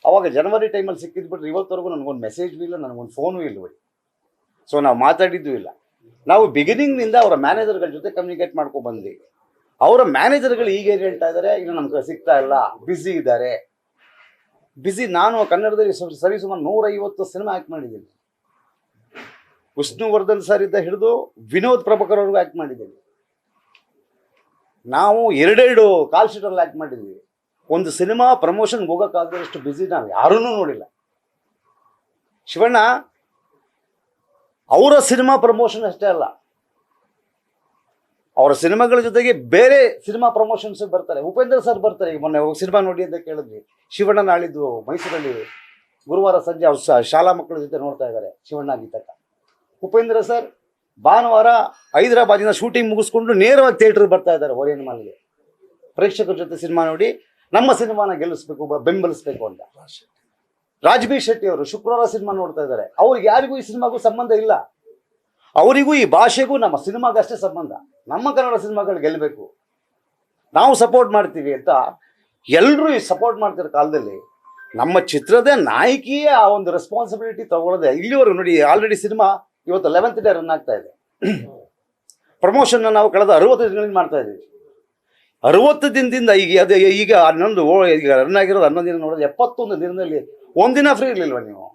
ಅವಾಗ ಜನವರಿ ಟೈಮಲ್ಲಿ ಸಿಕ್ಕಿದ್ಬಿಟ್ರೆ ಇವತ್ತವರೆಗೂ ನನಗೊಂದು ಮೆಸೇಜ್ ಇಲ್ಲ, ನನಗೊಂದು ಫೋನು ಇಲ್ಲ. ಸೊ ನಾವು ಮಾತಾಡಿದ್ದು ಇಲ್ಲ. ನಾವು ಬಿಗಿನಿಂಗ್ನಿಂದ ಅವರ ಮ್ಯಾನೇಜರ್ಗಳ ಜೊತೆ ಕಮ್ಯುನಿಕೇಟ್ ಮಾಡ್ಕೊಂಡು ಬಂದ್ವಿ. ಅವರ ಮ್ಯಾನೇಜರ್ಗಳು ಈಗ ಏನು ಹೇಳ್ತಾ ಇದ್ದಾರೆ, ಈಗ ನಮ್ಗೆ ಸಿಗ್ತಾ ಇಲ್ಲ, ಬ್ಯುಸಿ ಇದ್ದಾರೆ. ನಾನು ಕನ್ನಡದಲ್ಲಿ ಸರಿಸುಮಾರು 150 ಸಿನಿಮಾ ಆ್ಯಕ್ಟ್ ಮಾಡಿದ್ದೀನಿ. ವಿಷ್ಣುವರ್ಧನ್ ಸರ್ ಇದ್ದ ಹಿಡಿದು ವಿನೋದ್ ಪ್ರಭಾಕರ್ ಅವ್ರಿಗೂ ಆ್ಯಕ್ಟ್ ಮಾಡಿದ್ದೀನಿ. ನಾವು 2 ಕಾಲ್ ಶೀಟಲ್ಲಿ ಆ್ಯಕ್ಟ್ ಮಾಡಿದ್ವಿ. ಒಂದು ಸಿನಿಮಾ ಪ್ರಮೋಷನ್ಗೆ ಹೋಗೋಕ್ಕಾಗದಷ್ಟು ಬ್ಯುಸಿ ನಾವು ಯಾರೂ ನೋಡಿಲ್ಲ. ಶಿವಣ್ಣ ಅವರ ಸಿನಿಮಾ ಪ್ರಮೋಷನ್ ಅಷ್ಟೇ ಅಲ್ಲ, ಅವರ ಸಿನಿಮಾಗಳ ಜೊತೆಗೆ ಬೇರೆ ಸಿನಿಮಾ ಪ್ರಮೋಷನ್ಸ್ ಬರ್ತಾರೆ. ಉಪೇಂದ್ರ ಸರ್ ಬರ್ತಾರೆ. ಈಗ ಮೊನ್ನೆ ಸಿನಿಮಾ ನೋಡಿ ಅಂತ ಕೇಳಿದ್ವಿ. ಶಿವಣ್ಣ ನಾಳಿದ್ದು ಮೈಸೂರಲ್ಲಿ ಗುರುವಾರ ಸಂಜೆ ಅವ್ರ ಶಾಲಾ ಮಕ್ಕಳ ಜೊತೆ ನೋಡ್ತಾ ಇದ್ದಾರೆ ಶಿವಣ್ಣ ಗೀತಕ್ಕ. ಉಪೇಂದ್ರ ಸರ್ ಭಾನುವಾರ ಹೈದರಾಬಾದಿನ ಶೂಟಿಂಗ್ ಮುಗಿಸ್ಕೊಂಡು ನೇರವಾಗಿ ಥಿಯೇಟರ್ ಬರ್ತಾ ಇದ್ದಾರೆ ಓರಿಯನ್ ಮಾಲ್ಗೆ. ಪ್ರೇಕ್ಷಕರ ಜೊತೆ ಸಿನಿಮಾ ನೋಡಿ ನಮ್ಮ ಸಿನಿಮಾನ ಗೆಲ್ಲಿಸ್ಬೇಕು, ಬೆಂಬಲಿಸ್ಬೇಕು ಅಂತ. ರಾಜ್ಬಿ ಶೆಟ್ಟಿ ಅವರು ಶುಕ್ರವಾರ ಸಿನಿಮಾ ನೋಡ್ತಾ ಇದ್ದಾರೆ. ಅವ್ರಿಗೆ ಯಾರಿಗೂ ಈ ಸಿನಿಮಾಗೂ ಸಂಬಂಧ ಇಲ್ಲ. ಅವರಿಗೂ ಈ ಭಾಷೆಗೂ ನಮ್ಮ ಸಿನಿಮಾಗಷ್ಟೇ ಸಂಬಂಧ. ನಮ್ಮ ಕನ್ನಡ ಸಿನಿಮಾಗಳು ಗೆಲ್ಲಬೇಕು, ನಾವು ಸಪೋರ್ಟ್ ಮಾಡ್ತೀವಿ ಅಂತ ಎಲ್ಲರೂ ಈ ಸಪೋರ್ಟ್ ಮಾಡ್ತಿರೋ ಕಾಲದಲ್ಲಿ ನಮ್ಮ ಚಿತ್ರದ ನಾಯಕಿಯೇ ಆ ಒಂದು ರೆಸ್ಪಾನ್ಸಿಬಿಲಿಟಿ ತಗೊಳ್ಳೋದೆ. ಇಲ್ಲಿವರೆಗೂ ನೋಡಿ, ಆಲ್ರೆಡಿ ಸಿನಿಮಾ ಇವತ್ತು 11th ಡೇ ರನ್ ಆಗ್ತಾ ಇದೆ. ಪ್ರಮೋಷನ್ನ ನಾವು ಕಳೆದ 60 ದಿನಗಳಿಂದ ಮಾಡ್ತಾ ಇದ್ದೀವಿ. 60 ದಿನದಿಂದ ಈಗ 11 ಈಗ ರನ್ ಆಗಿರೋದು 11 ದಿನ ನೋಡೋದು. 71 ದಿನದಲ್ಲಿ ಒಂದಿನ ಫ್ರೀ ಇರಲಿಲ್ವ ನೀವು?